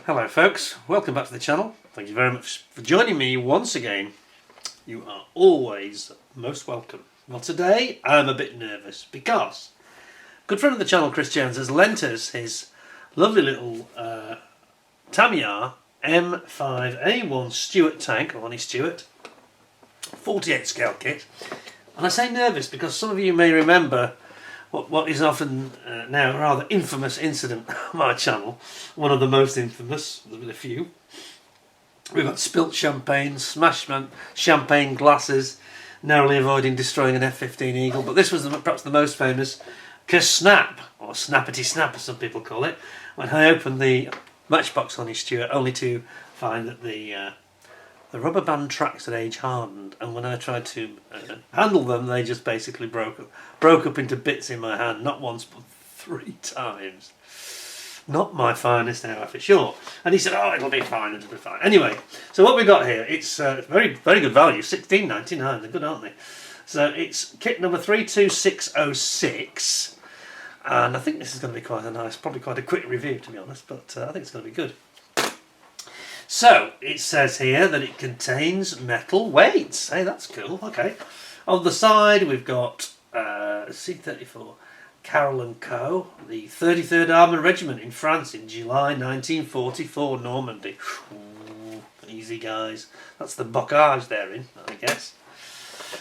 Hello folks, welcome back to the channel. Thank you very much for joining me once again. You are always most welcome. Well, today I'm a bit nervous because a good friend of the channel, Chris Jones, has lent us his lovely little Tamiya M5A1 Stuart tank, or Stuart, 48 scale kit. And I say nervous because some of you may remember what is often now a rather infamous incident on my channel. One of the most infamous, there's been a few. We've got spilt champagne, smashed champagne glasses, narrowly avoiding destroying an F-15 Eagle, but this was perhaps the most famous, snap, or snappity snap as some people call it, when I opened the Matchbox Honey Stuart only to find that the rubber band tracks had age hardened, and when I tried to handle them, they just basically broke up into bits in my hand, not once but 3 times. Not my finest hour for sure. And he said, "Oh, it'll be fine, it'll be fine." Anyway, so what we got here, it's very good value, $16.99. They're good, aren't they? So it's kit number 32606, and I think this is going to be quite a nice, probably quite a quick review to be honest, but I think it's going to be good. So, it says here that it contains metal weights. Hey, that's cool. Okay. On the side, we've got C-34 Carroll & Co., the 33rd Armour Regiment in France in July 1944, Normandy. Ooh, easy, guys. That's the bocage they're in, I guess.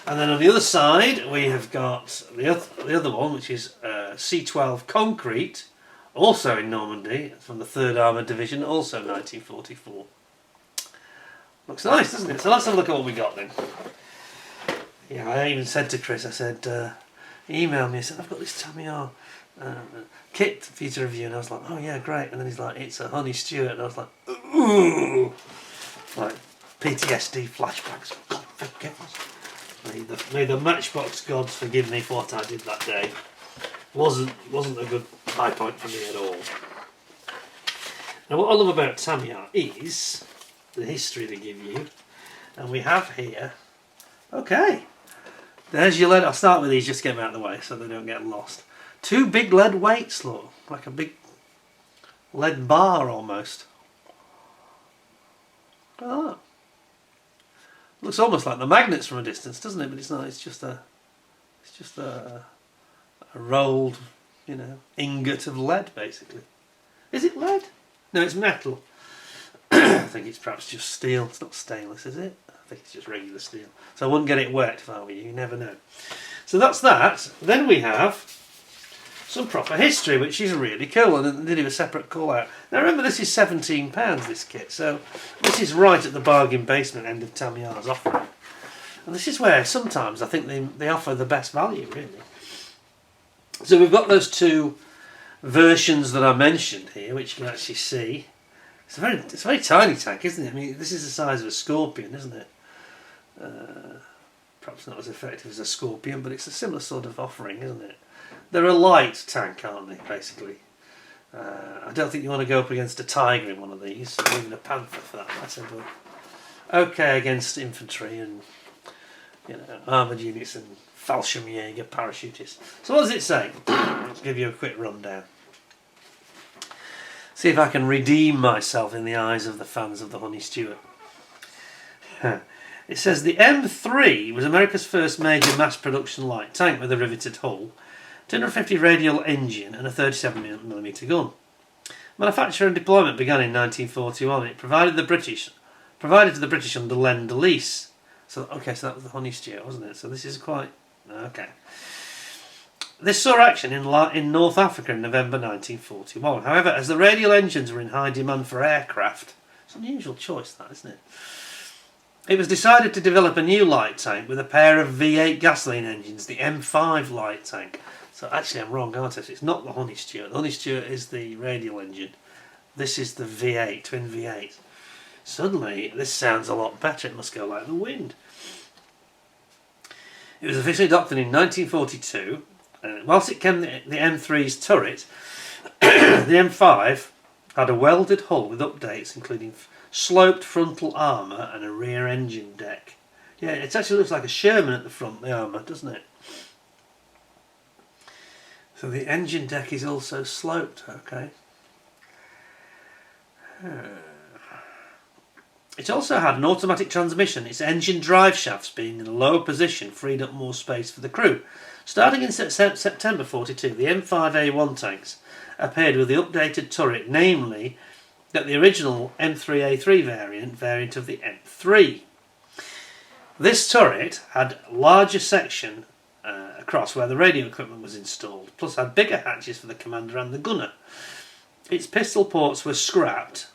And then on the other side, we have got the other one, which is C-12 Concrete, also in Normandy, from the 3rd Armour Division, also 1944. Looks nice, doesn't it? So let's have a look at what we got then. Yeah, I even said to Chris, I said, email me, I said, "I've got this Tamiya kit for you to review," and I was like, "Oh yeah, great." And then he's like, "It's a Honey Stuart," and I was like, "Ooh!" Like, PTSD flashbacks. God forgive us. May the Matchbox gods forgive me for what I did that day. Wasn't a good high point for me at all. Now what I love about Tamiya is the history they give you, and we have here, okay, there's your lead. I'll start with these just to get them out of the way so they don't get lost. 2 big lead weights, look, like a big lead bar almost. Oh, looks almost like the magnets from a distance, doesn't it? But it's not. It's just a rolled, ingot of lead, basically. Is it lead? No, it's metal. I think it's perhaps just steel. It's not stainless, is it? I think it's just regular steel. So I wouldn't get it wet if I were you. You never know. So that's that. Then we have some proper history, which is really cool, and they do a separate call out. Now remember, this is £17, this kit, so this is right at the bargain basement end of Tamiya's offering. And this is where sometimes I think they offer the best value, really. So we've got those 2 versions that I mentioned here, which you can actually see. It's a very tiny tank, isn't it? I mean, this is the size of a Scorpion, isn't it? Perhaps not as effective as a Scorpion, but it's a similar sort of offering, isn't it? They're a light tank, aren't they, basically? I don't think you want to go up against a Tiger in one of these, or even a Panther for that matter, but okay against infantry and armoured units and Fallschirmjäger parachutists. So what does it say? Let's give you a quick rundown. See if I can redeem myself in the eyes of the fans of the Honey Stuart. It says the M3 was America's first major mass production light tank with a riveted hull, 250 radial engine and a 37mm gun. Manufacture and deployment began in 1941. It provided to the British under Lend-Lease. So okay, so that was the Honey Stuart, wasn't it? So this is quite okay. This saw action in North Africa in November 1941. However, as the radial engines were in high demand for aircraft, it's an unusual choice that, isn't it? It was decided to develop a new light tank with a pair of V8 gasoline engines, the M5 light tank. So actually I'm wrong, aren't I? It's not the Honey Stuart. The Honey Stuart is the radial engine. This is the V8, twin V8. Suddenly, this sounds a lot better. It must go like the wind. It was officially adopted in 1942. Whilst it came the M3's turret, the M5 had a welded hull with updates including sloped frontal armour and a rear engine deck. Yeah, it actually looks like a Sherman at the front, the armour, doesn't it? So the engine deck is also sloped, okay. It also had an automatic transmission. Its engine drive shafts being in a lower position freed up more space for the crew. Starting in September 42, the M5A1 tanks appeared with the updated turret, namely that the original M3A3 variant of the M3. This turret had larger section across where the radio equipment was installed, plus had bigger hatches for the commander and the gunner. Its pistol ports were scrapped.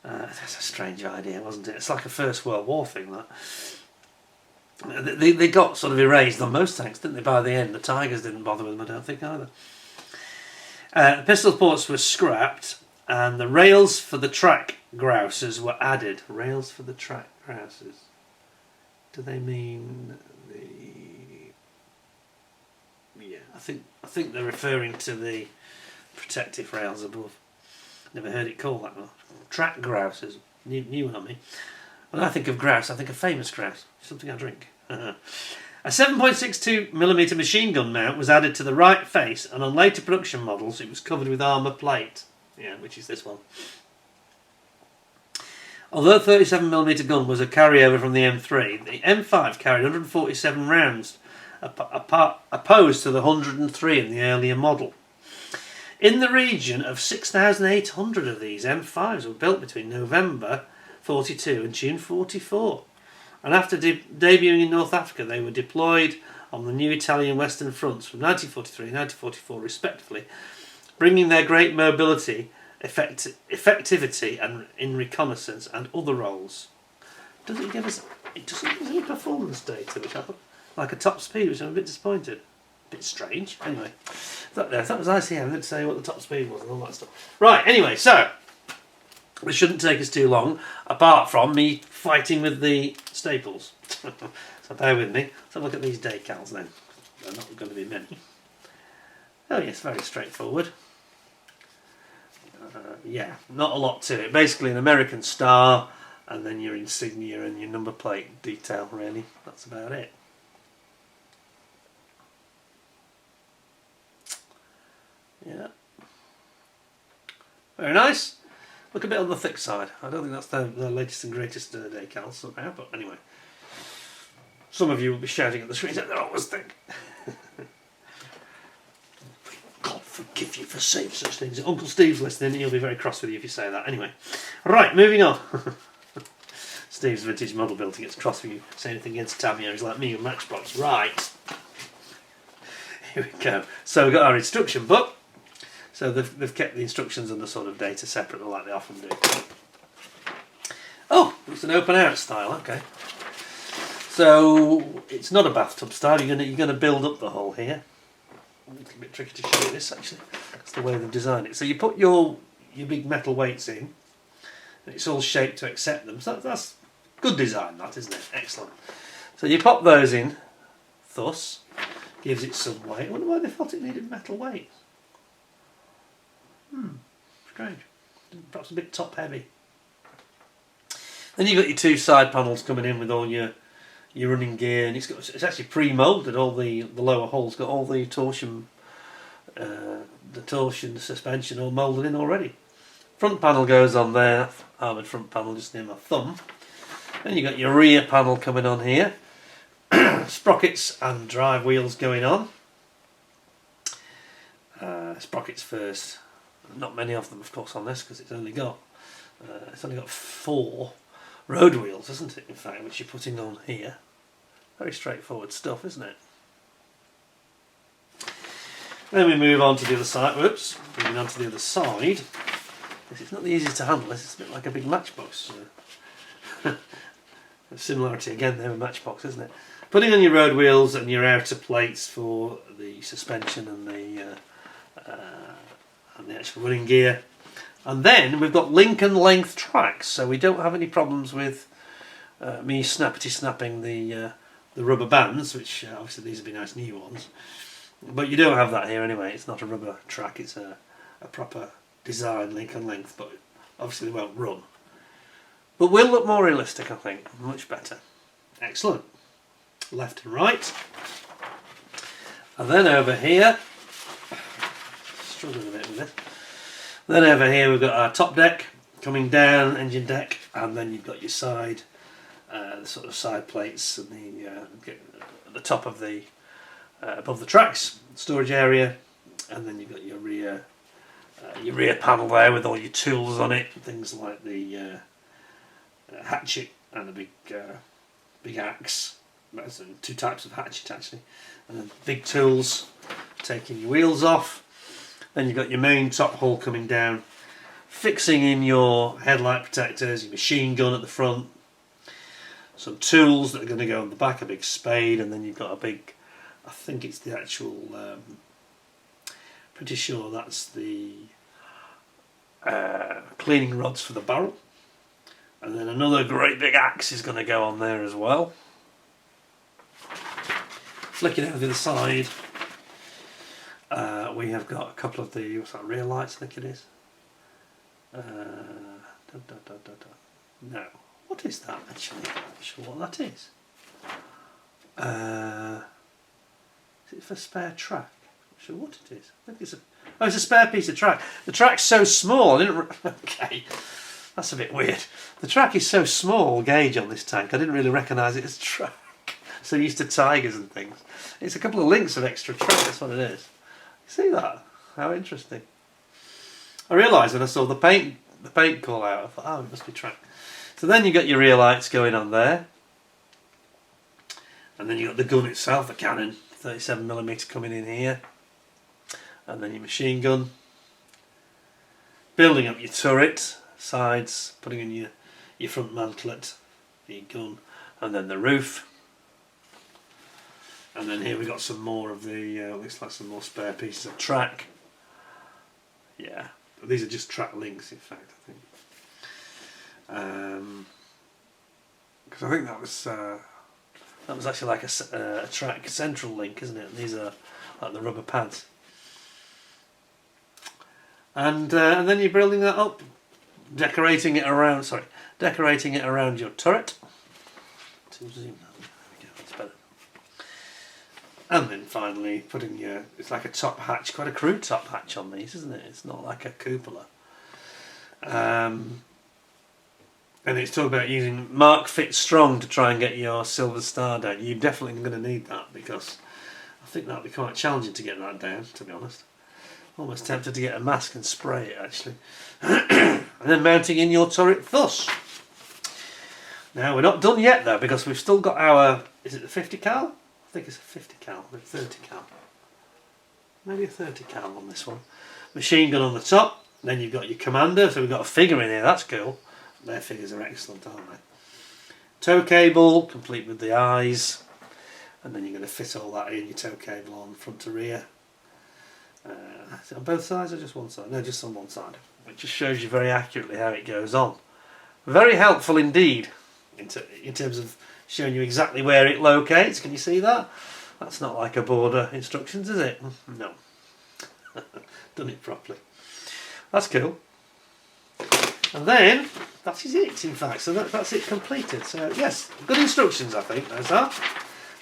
That's a strange idea, wasn't it? It's like a First World War thing, that. They got sort of erased on most tanks, didn't they, by the end? The Tigers didn't bother with them, I don't think, either. The pistol ports were scrapped, and the rails for the track grousers were added. Rails for the track grousers. Do they mean the... Yeah, I think they're referring to the protective rails above. Never heard it called that one. Track grousers. New one on me. When I think of grouse, I think of famous grouse. Something I drink. A 7.62mm machine gun mount was added to the right face, and on later production models it was covered with armour plate. Yeah, which is this one. Although 37mm gun was a carryover from the M3, the M5 carried 147 rounds, opposed to the 103 in the earlier model. In the region of 6,800 of these M5s were built between November 42 and June 44. And after debuting in North Africa, they were deployed on the new Italian Western fronts from 1943 and 1944 respectively, bringing their great mobility, effectivity and in reconnaissance and other roles. It doesn't give us any performance data, which I thought, like a top speed, which I'm a bit disappointed. A bit strange. Anyway, that was ICM. I didn't say what the top speed was and all that stuff. Right, anyway, so this shouldn't take us too long, apart from me fighting with the staples. So bear with me. Let's have a look at these decals then. They're not going to be many. Oh yes, very straightforward. Yeah, not a lot to it. Basically an American star, and then your insignia and your number plate detail, really. That's about it. Yeah. Very nice. Look a bit on the thick side. I don't think that's the latest and greatest decals somehow, but anyway. Some of you will be shouting at the screen that they're always thick. God forgive you for saying such things. If Uncle Steve's listening, he'll be very cross with you if you say that. Anyway. Right, moving on. Steve's vintage model building gets cross with you. Say anything against Tamiya, he's like me with Matchbox. Right. Here we go. So we've got our instruction book. So they've kept the instructions and the sort of data separate like they often do. Oh, it's an open out style, okay. So it's not a bathtub style, you're gonna build up the hull here. It's a bit tricky to show you this actually. That's the way they've designed it. So you put your big metal weights in, and it's all shaped to accept them. So that's good design, that, isn't it? Excellent. So you pop those in, thus, gives it some weight. I wonder why they thought it needed metal weights. Strange. Perhaps a bit top heavy. Then you've got your two side panels coming in with all your running gear, and it's actually pre-moulded. All the lower hulls got all the torsion, the suspension all moulded in already. Front panel goes on there, armoured front panel just near my thumb. Then you've got your rear panel coming on here. Sprockets and drive wheels going on. Sprockets first. Not many of them, of course, on this because it's only got 4 road wheels, isn't it? In fact, which you're putting on here. Very straightforward stuff, isn't it? Then we move on to the other side. Whoops, moving on to the other side. It's not the easiest to handle. It's a bit like a big matchbox. Similarity again there with Matchbox, isn't it? Putting on your road wheels and your outer plates for the suspension and the actual running gear. And then we've got Lincoln length tracks, so we don't have any problems with me snapping the rubber bands, which obviously these would be nice new ones. But you don't have that here anyway. It's not a rubber track, it's a proper design Lincoln length, but obviously they won't run. But will look more realistic, I think. Much better. Excellent. Left and right. And then over here, struggling a bit with it, Then over here we've got our top deck coming down, engine deck, and then you've got your side, the sort of side plates and at the top of the above the tracks, storage area, and then you've got your rear panel there with all your tools on it, things like the hatchet and a big axe. That's two types of hatchet actually, and then big tools taking your wheels off. Then you've got your main top hull coming down, fixing in your headlight protectors, your machine gun at the front, some tools that are going to go on the back, a big spade, and then you've got a big, I think it's the actual, pretty sure that's the cleaning rods for the barrel, and then another great big axe is going to go on there as well. Flicking over to the side, we have got a couple of the, what's that, rear lights I think it is. No, what is that actually? I'm not sure what that is. Is it for spare track? I'm not sure what it is. I think it's it's a spare piece of track. The track's so small, okay, that's a bit weird. The track is so small gauge on this tank, I didn't really recognise it as track. So used to Tigers and things. It's a couple of links of extra track, that's what it is. See that? How interesting. I realised when I saw the paint call out, I thought, oh, it must be track. So then you got your rear lights going on there. And then you got the gun itself, the cannon, 37mm coming in here. And then your machine gun. Building up your turret, sides, putting in your front mantlet, your gun, and then the roof. And then here we got some more of the, looks like some more spare pieces of track. Yeah, these are just track links in fact, I think. Because I think that was actually like a track central link, isn't it? And these are like the rubber pads. And then you're building that up, decorating it around your turret. To zoom that. And then finally putting it's like a top hatch, quite a crude top hatch on these, isn't it? It's not like a cupola. And it's talking about using Mark Fit Strong to try and get your silver star down. You're definitely going to need that because I think that'll be quite challenging to get that down, to be honest. Almost tempted to get a mask and spray it actually. And then mounting in your turret thus. Now we're not done yet though because we've still got our, is it the 50 cal? I think it's a 50 cal, maybe 30 cal. Maybe a 30 cal on this one. Machine gun on the top, then you've got your commander, so we've got a figure in here, that's cool. Their figures are excellent, aren't they? Tow cable, complete with the eyes, and then you're going to fit all that in, your tow cable on front to rear. Is it on both sides or just one side? No, just on one side. It just shows you very accurately how it goes on. Very helpful indeed, in terms of showing you exactly where it locates. Can you see that? That's not like a border instructions, is it? No. Done it properly. That's cool. And then, that is it in fact. So that's it completed. So yes, good instructions I think those are.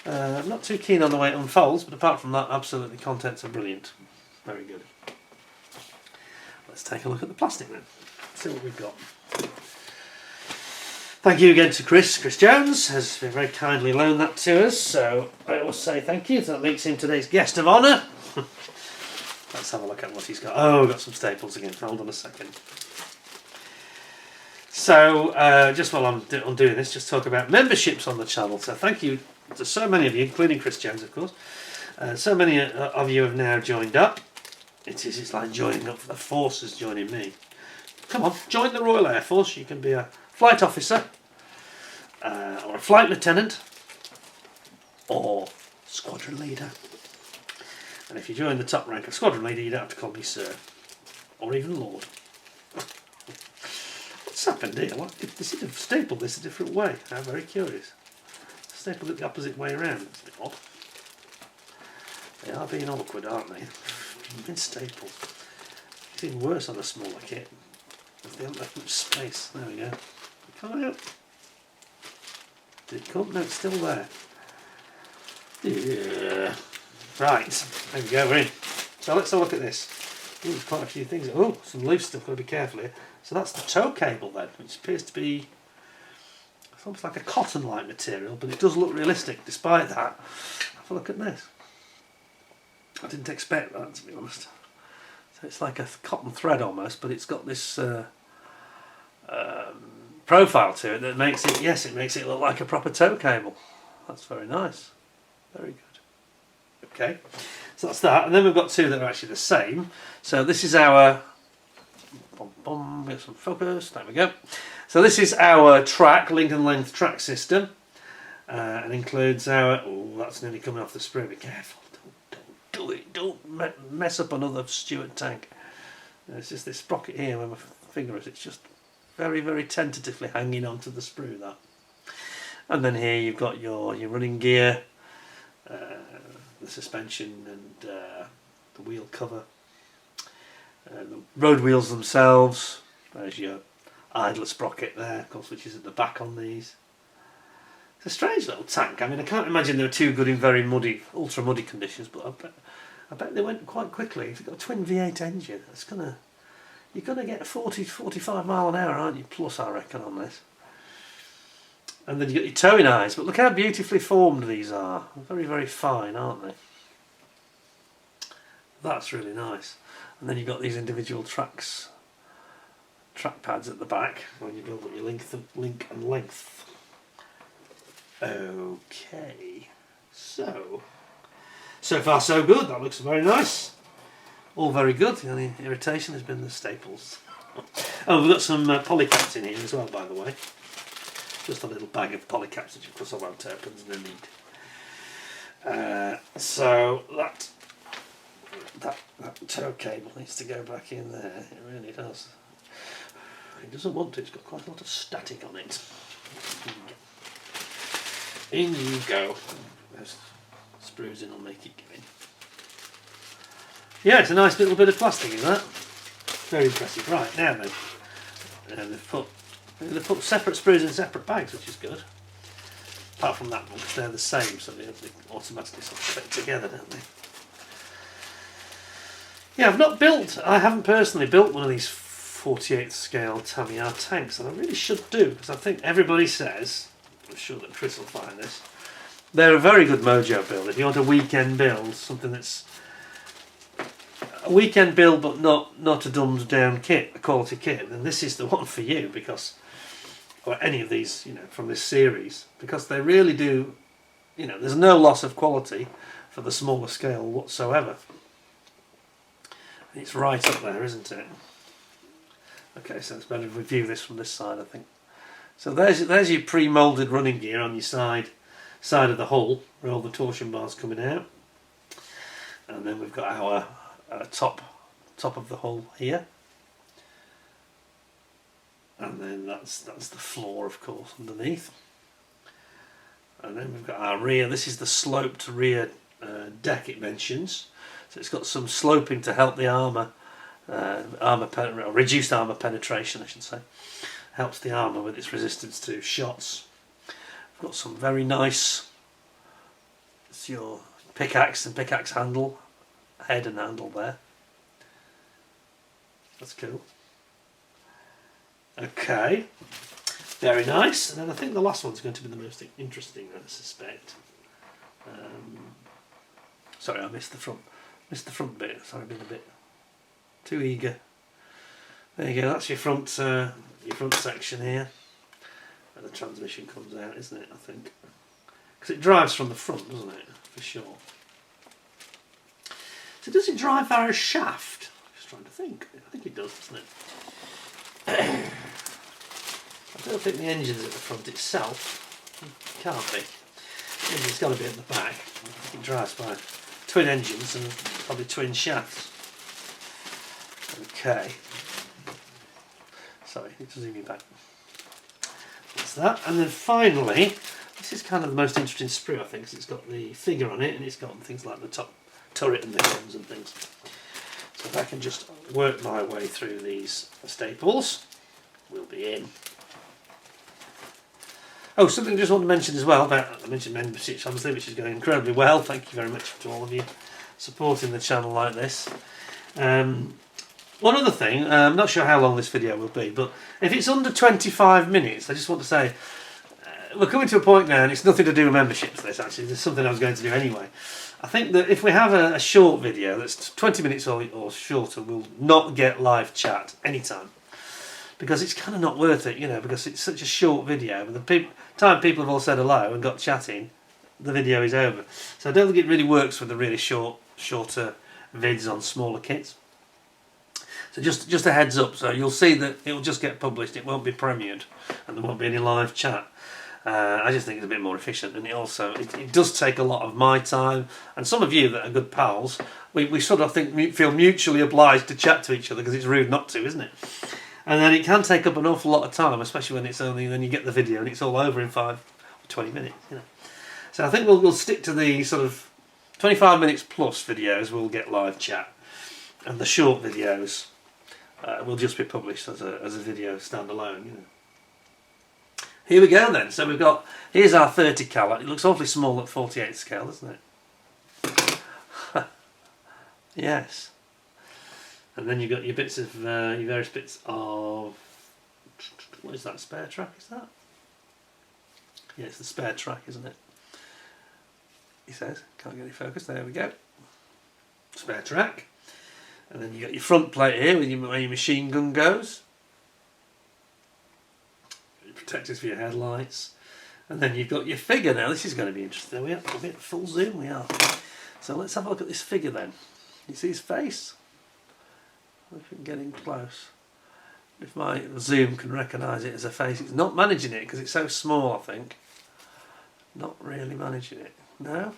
I'm not too keen on the way it unfolds, but apart from that, absolutely contents are brilliant. Very good. Let's take a look at the plastic then. See what we've got. Thank you again to Chris Jones, has very kindly loaned that to us, so I will say thank you. That makes him today's guest of honour. Let's have a look at what he's got. Oh, we've got some staples again, hold on a second. So, just while I'm doing this, just talk about memberships on the channel. So thank you to so many of you, including Chris Jones of course. So many of you have now joined up. It's like joining up, the force is joining me. Come on, join the Royal Air Force. You can be a flight officer, or a flight lieutenant, or squadron leader. And if you join the top rank of squadron leader, you don't have to call me sir, or even lord. What's happened here? They seem to have stapled this a different way. I'm very curious. Stapled it the opposite way around. It's a bit odd. They are being awkward, aren't they? Been stapled. It's even worse on a smaller kit. They haven't left much space. There we go. Come out. Did it come? No, it's still there. Yeah. Right. There we go. We're in. So let's have a look at this. Ooh, there's quite a few things. Oh, some loose stuff, got to be careful here. So that's the tow cable then, which appears to be, it's almost like a cotton-like material, but it does look realistic despite that. Have a look at this. I didn't expect that, to be honest. So it's like a cotton thread almost, but it's got this profile to it that makes it, yes, it makes it look like a proper tow cable. That's very nice. Very good. Okay, so that's that. And then we've got two that are actually the same. So this is our, get some focus, there we go. So this is our track, link and length track system. And includes our, oh, that's nearly coming off the sprue, be careful. Don't do it, don't mess up another Stuart tank. It's just this sprocket here where my finger is, it's just very, very tentatively hanging onto the sprue, that. And then here you've got your running gear, the suspension and the wheel cover, the road wheels themselves. There's your idler sprocket there, of course, which is at the back on these. It's a strange little tank. I mean, I can't imagine they were too good in very muddy, ultra muddy conditions, but I bet they went quite quickly. If you've got a twin V8 engine, you're gonna get 40, 45 mile an hour, aren't you? Plus, I reckon, on this. And then you got your towing eyes, but look how beautifully formed these are. Very, very fine, aren't they? That's really nice. And then you've got these individual track pads at the back when you build up your link and length. Okay, so far so good. That looks very nice. All very good. The only irritation has been the staples. Oh, we've got some polycaps in here as well, by the way. Just a little bag of polycaps, which of course I won't open, there's no need. So that tow cable needs to go back in there. It really does. It doesn't want to. It's got quite a lot of static on it. In you go. Those sprues in will make it go in. Yeah, it's a nice little bit of plastic, isn't that? Very impressive. Right, now then. They've put separate sprues in separate bags, which is good. Apart from that one, because they're the same, so they automatically sort of fit together, don't they? Yeah, I haven't personally built one of these 48th scale Tamiya tanks, and I really should do, because I think everybody says, I'm sure that Chris will find this, they're a very good mojo build. If you want a weekend build, something that's a weekend build but not a dumbed down kit, a quality kit, then this is the one for you, because, or any of these, from this series, because they really do, there's no loss of quality for the smaller scale whatsoever. It's right up there, isn't it? Okay, so it's better to review this from this side, I think. So there's your pre-moulded running gear on your side of the hull, where all the torsion bars coming out, and then we've got our top of the hull here, and then that's the floor, of course, underneath, and then we've got our rear. This is the sloped rear deck, it mentions, so it's got some sloping to help the reduced armour penetration, I should say. Helps the armour with its resistance to shots. We've got some very nice, it's your pickaxe and pickaxe handle, head and handle there. That's cool. Okay, very nice. And then I think the last one's going to be the most interesting, I suspect. Sorry, I missed the front bit. Sorry, I've been a bit too eager. There you go. That's your front section here, where the transmission comes out, isn't it? I think, because it drives from the front, doesn't it? For sure. So does it drive via a shaft? I'm just trying to think. I think it does, doesn't it? I don't think the engine's at the front itself. It can't be. The engine's got to be at the back. I think it drives by twin engines and probably twin shafts. Okay. Sorry, need to zoom you back. That's that. And then finally, this is kind of the most interesting sprue, I think, because it's got the figure on it and it's got things like the top turret and the guns and things. So if I can just work my way through these staples, we'll be in. Oh, something I just want to mention as well about, I mentioned membership, obviously, which is going incredibly well. Thank you very much to all of you supporting the channel like this. One other thing, I'm not sure how long this video will be, but if it's under 25 minutes, I just want to say, we're coming to a point now, and it's nothing to do with memberships, this actually, there's something I was going to do anyway. I think that if we have a short video that's 20 minutes or shorter, we'll not get live chat anytime. Because it's kind of not worth it, you know, because it's such a short video. By the time people have all said hello and got chatting, the video is over. So I don't think it really works with the really shorter vids on smaller kits. So just a heads up, so you'll see that it will just get published, it won't be premiered, and there won't be any live chat. I just think it's a bit more efficient, and it does take a lot of my time, and some of you that are good pals, we sort of feel mutually obliged to chat to each other because it's rude not to, isn't it? And then it can take up an awful lot of time, especially when you get the video and it's all over in 5 or 20 minutes, you know. So I think we'll stick to the sort of 25 minutes plus videos. We'll get live chat, and the short videos will just be published as a video standalone, you know. Here we go then. So here's our 30 cal. It looks awfully small at 48 scale, doesn't it? Yes. And then you've got your bits of your various bits of, what is that, spare track? Is that? Yeah, it's the spare track, isn't it? He says. Can't get any focus. There we go. Spare track. And then you got your front plate here where your machine gun goes. Protectors for your headlights, and then you've got your figure. Now this is going to be interesting. We are a bit full zoom. We are. So let's have a look at this figure then. You see his face? If we can get in close, if my zoom can recognise it as a face. It's not managing it because it's so small. I think not really managing it. No,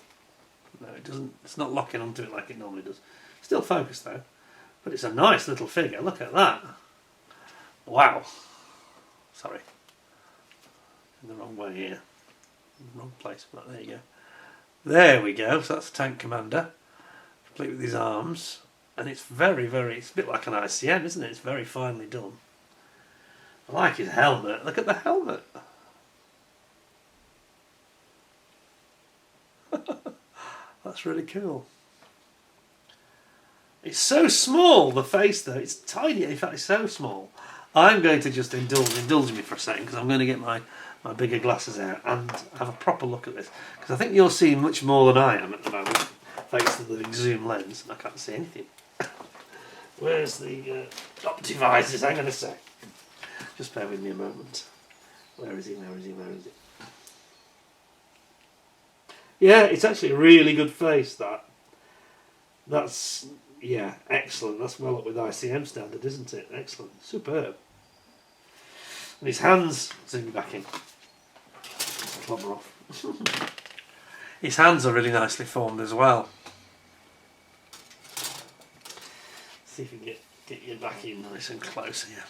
it doesn't. It's not locking onto it like it normally does. Still focused though, but it's a nice little figure. Look at that. Wow. Sorry. In the wrong way here, wrong place, but there you go. There we go. So that's Tank Commander, complete with his arms, and it's it's a bit like an ICM, isn't it? It's very finely done. I like his helmet. Look at the helmet. That's really cool. It's so small, the face though. It's tiny. In fact, it's so small. I'm going to just indulge me for a second because I'm going to get my bigger glasses out and have a proper look at this, because I think you're seeing much more than I am at the moment thanks to the big zoom lens. I can't see anything. Where's the optivisors? I'm going to say. Just bear with me a moment. Where is he? Yeah, it's actually a really good face, that's yeah, excellent. That's well up with ICM standard, isn't it? Excellent. Superb. And his hands, zoom back in. Clobber off. His hands are really nicely formed as well. See if we can get you back in nice and close here.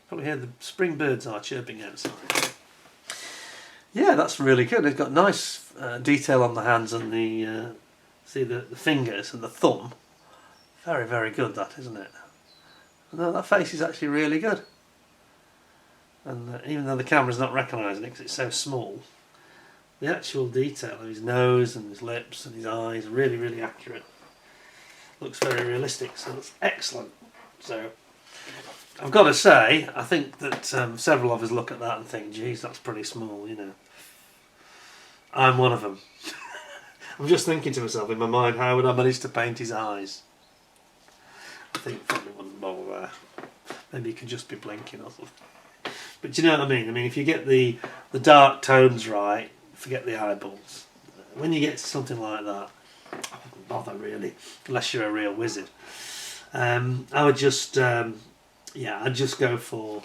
Probably hear the spring birds are chirping outside. Yeah, that's really good. It's got nice detail on the hands and the see the fingers and the thumb. Very, very good, that, isn't it? No, that face is actually really good. And even though the camera's not recognising it because it's so small, the actual detail of his nose and his lips and his eyes are really, really accurate. Looks very realistic, so that's excellent. So I've got to say, I think that several of us look at that and think, geez, that's pretty small, you know. I'm one of them. I'm just thinking to myself in my mind, how would I manage to paint his eyes? I think probably wouldn't bother there. Maybe he could just be blinking or something. But do you know what I mean? I mean, if you get the dark tones right, forget the eyeballs. When you get to something like that, I wouldn't bother really, unless you're a real wizard. I would just, yeah, I'd just go for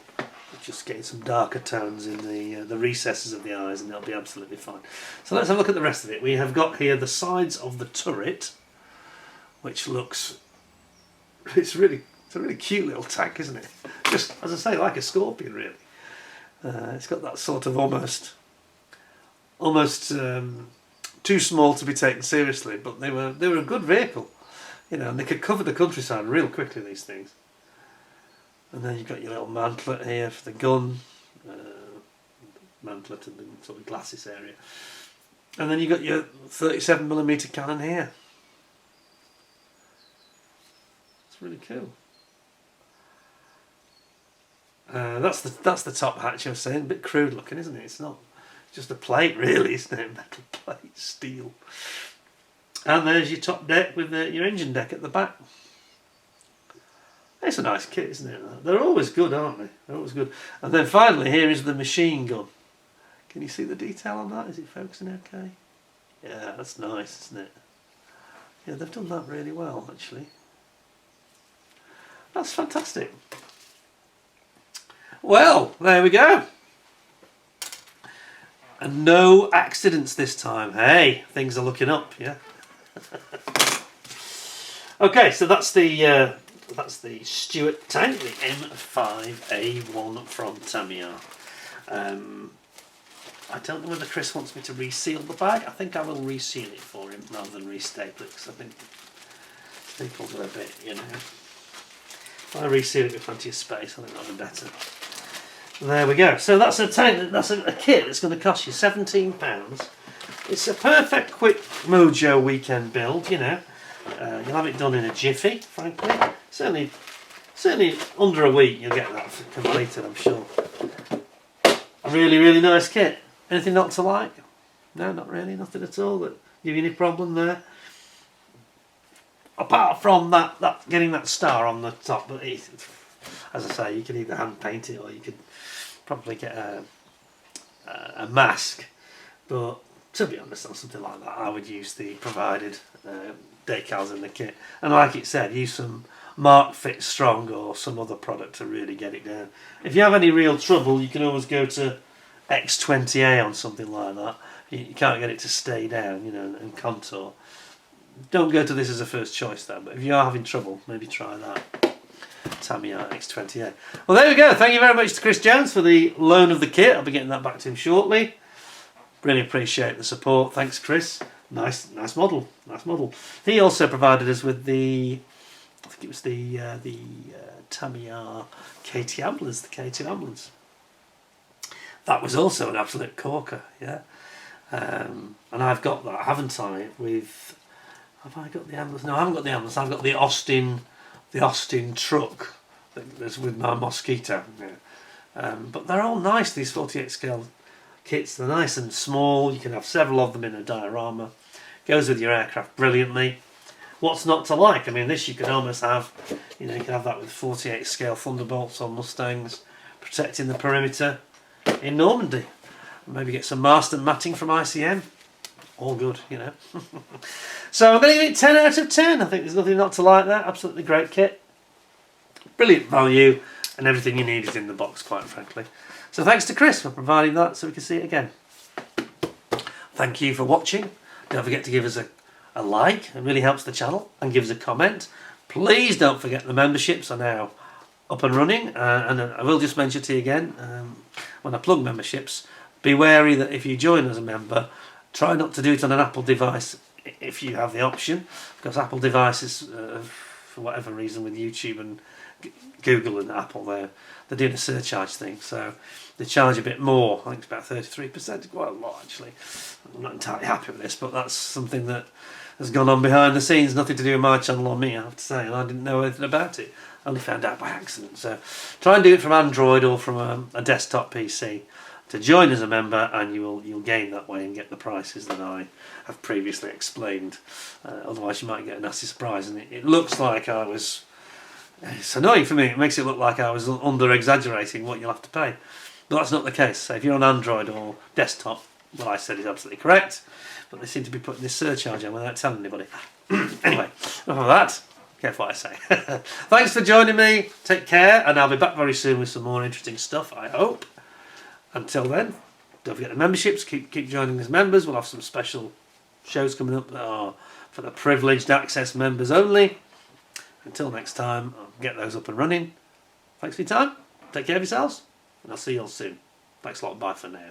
just getting some darker tones in the recesses of the eyes, and that'll be absolutely fine. So let's have a look at the rest of it. We have got here the sides of the turret, which looks, it's a really cute little tank, isn't it? Just, as I say, like a Scorpion, really. It's got that sort of almost too small to be taken seriously, but they were a good vehicle, you know, and they could cover the countryside real quickly, these things. And then you've got your little mantlet here for the gun, mantlet and the sort of glasses area, and then you've got your 37mm cannon here. really cool. That's the top hatch I was saying. A bit crude looking, isn't it? It's not just a plate, really, isn't it? Metal plate, steel. And there's your top deck with your engine deck at the back. It's a nice kit, isn't it? They're always good, aren't they? They're always good. And then finally, here is the machine gun. Can you see the detail on that? Is it focusing okay? Yeah, that's nice, isn't it? Yeah, they've done that really well, actually. That's fantastic. Well, there we go. And no accidents this time. Hey, things are looking up, yeah. Okay, so that's the Stuart tank, the M5A1 from Tamiya. I don't know whether Chris wants me to reseal the bag. I think I will reseal it for him rather than restaple it, because I think staples are a bit, you know. If I reseal it with plenty of space, I think that'll be better. There we go. So that's a tank. That's a kit that's going to cost you £17. It's a perfect quick mojo weekend build. You know, you'll have it done in a jiffy. Frankly, certainly under a week you'll get that completed, I'm sure. A really nice kit. Anything not to like? No, not really. Nothing at all that give you any problem there. Apart from that getting that star on the top, but as I say, you can either hand paint it or you could probably get a mask. But to be honest, on something like that, I would use the provided decals in the kit. And like it said, use some Mark Fit Strong or some other product to really get it down. If you have any real trouble, you can always go to X20A on something like that. You can't get it to stay down, you know, and contour. Don't go to this as a first choice though, but if you are having trouble, maybe try that. Tamiya X20A. Well, there we go. Thank you very much to Chris Jones for the loan of the kit. I'll be getting that back to him shortly. Really appreciate the support. Thanks, Chris. Nice model. Nice model. He also provided us with the, I think it was the Tamiya KT ambulance, the K2 ambulance. That was also an absolute corker, yeah. And I've got that, haven't I? With, have I got the ambulance? No, I haven't got the ambulance. I've got the Austin truck that's with my Mosquito. Yeah. But they're all nice, these 48 scale kits. They're nice and small. You can have several of them in a diorama. Goes with your aircraft brilliantly. What's not to like? I mean, this you could almost have, you know, you can have that with 48 scale Thunderbolts on Mustangs, protecting the perimeter in Normandy. Maybe get some Marston matting from ICM. All good, you know. So I'm going to give it 10 out of 10. I think there's nothing not to like that. Absolutely great kit. Brilliant value, and everything you need is in the box, quite frankly. So thanks to Chris for providing that so we can see it again. Thank you for watching. Don't forget to give us a like. It really helps the channel. And give us a comment. Please don't forget the memberships are now up and running. And I will just mention to you again, when I plug memberships, be wary that if you join as a member, try not to do it on an Apple device if you have the option, because Apple devices, for whatever reason with YouTube and Google and Apple, they're doing a surcharge thing, so they charge a bit more. I think it's about 33%, quite a lot actually. I'm not entirely happy with this, but that's something that has gone on behind the scenes, nothing to do with my channel or me, I have to say, and I didn't know anything about it. I only found out by accident. So try and do it from Android or from a desktop PC to join as a member, and you'll gain that way and get the prices that I have previously explained. Otherwise you might get a nasty surprise, and it looks like I was... It's annoying for me. It makes it look like I was under-exaggerating what you'll have to pay. But that's not the case. So if you're on Android or desktop, what I said is absolutely correct. But they seem to be putting this surcharge on without telling anybody. Anyway, enough of that. Careful what I say. Thanks for joining me. Take care, and I'll be back very soon with some more interesting stuff, I hope. Until then, don't forget the memberships. Keep joining as members. We'll have some special shows coming up that are for the privileged access members only. Until next time, I'll get those up and running. Thanks for your time. Take care of yourselves, and I'll see you all soon. Thanks a lot. Bye for now.